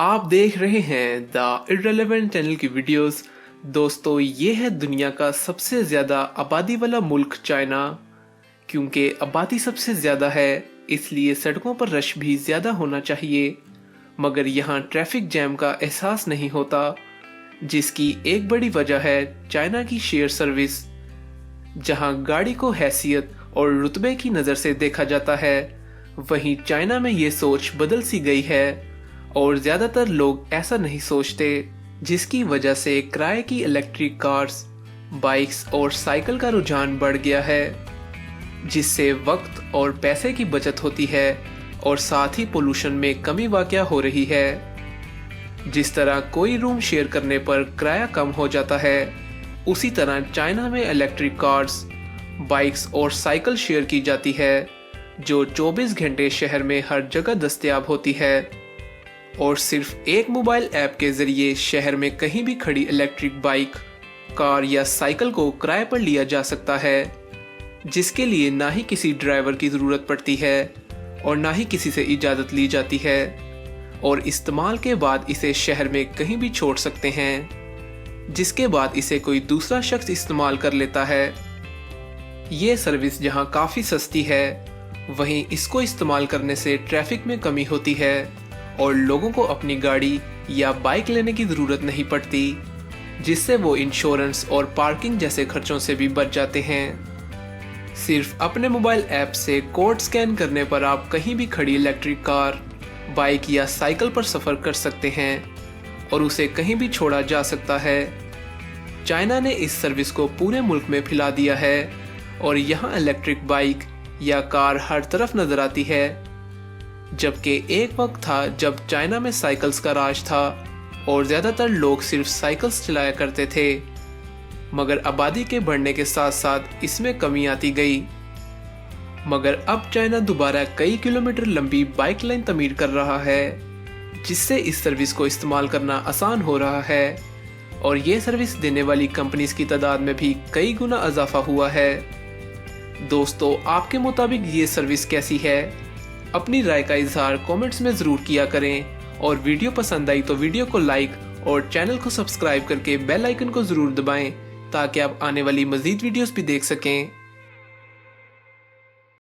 आप देख रहे हैं द इररिलेवेंट चैनल की वीडियोस। दोस्तों, ये है दुनिया का सबसे ज़्यादा आबादी वाला मुल्क चाइना। क्योंकि आबादी सबसे ज़्यादा है इसलिए सड़कों पर रश भी ज़्यादा होना चाहिए, मगर यहाँ ट्रैफिक जैम का एहसास नहीं होता, जिसकी एक बड़ी वजह है चाइना की शेयर सर्विस। जहाँ गाड़ी को हैसियत और रुतबे की नज़र से देखा जाता है, वहीं चाइना में ये सोच बदल सी गई है और ज़्यादातर लोग ऐसा नहीं सोचते, जिसकी वजह से किराए की इलेक्ट्रिक कार्स, बाइक्स और साइकिल का रुझान बढ़ गया है, जिससे वक्त और पैसे की बचत होती है और साथ ही पोल्यूशन में कमी वाक़या हो रही है। जिस तरह कोई रूम शेयर करने पर किराया कम हो जाता है, उसी तरह चाइना में इलेक्ट्रिक कार्स, बाइक्स और साइकिल शेयर की जाती है, जो 24 घंटे शहर में हर जगह दस्तयाब होती है। और सिर्फ एक मोबाइल ऐप के जरिए शहर में कहीं भी खड़ी इलेक्ट्रिक बाइक, कार या साइकिल को किराए पर लिया जा सकता है, जिसके लिए ना ही किसी ड्राइवर की ज़रूरत पड़ती है और ना ही किसी से इजाज़त ली जाती है, और इस्तेमाल के बाद इसे शहर में कहीं भी छोड़ सकते हैं, जिसके बाद इसे कोई दूसरा शख्स इस्तेमाल कर लेता है। ये सर्विस जहाँ काफ़ी सस्ती है, वहीं इसको इस्तेमाल करने से ट्रैफिक में कमी होती है और लोगों को अपनी गाड़ी या बाइक लेने की ज़रूरत नहीं पड़ती, जिससे वो इंश्योरेंस और पार्किंग जैसे खर्चों से भी बच जाते हैं। सिर्फ अपने मोबाइल ऐप से कोड स्कैन करने पर आप कहीं भी खड़ी इलेक्ट्रिक कार, बाइक या साइकिल पर सफ़र कर सकते हैं और उसे कहीं भी छोड़ा जा सकता है। चाइना ने इस सर्विस को पूरे मुल्क में फैला दिया है और यहाँ इलेक्ट्रिक बाइक या कार हर तरफ नज़र आती है। जबकि एक वक्त था जब चाइना में साइकिल्स का राज था और ज़्यादातर लोग सिर्फ साइकिल्स चलाया करते थे, मगर आबादी के बढ़ने के साथ साथ इसमें कमी आती गई। मगर अब चाइना दोबारा कई किलोमीटर लंबी बाइक लाइन तमीर कर रहा है, जिससे इस सर्विस को इस्तेमाल करना आसान हो रहा है और ये सर्विस देने वाली कंपनीज की तादाद में भी कई गुना इजाफा हुआ है। दोस्तों, आपके मुताबिक ये सर्विस कैसी है? अपनी राय का इजहार कमेंट्स में ज़रूर किया करें और वीडियो पसंद आई तो वीडियो को लाइक और चैनल को सब्सक्राइब करके बेल आइकन को ज़रूर दबाएं, ताकि आप आने वाली मज़ीद वीडियोस भी देख सकें।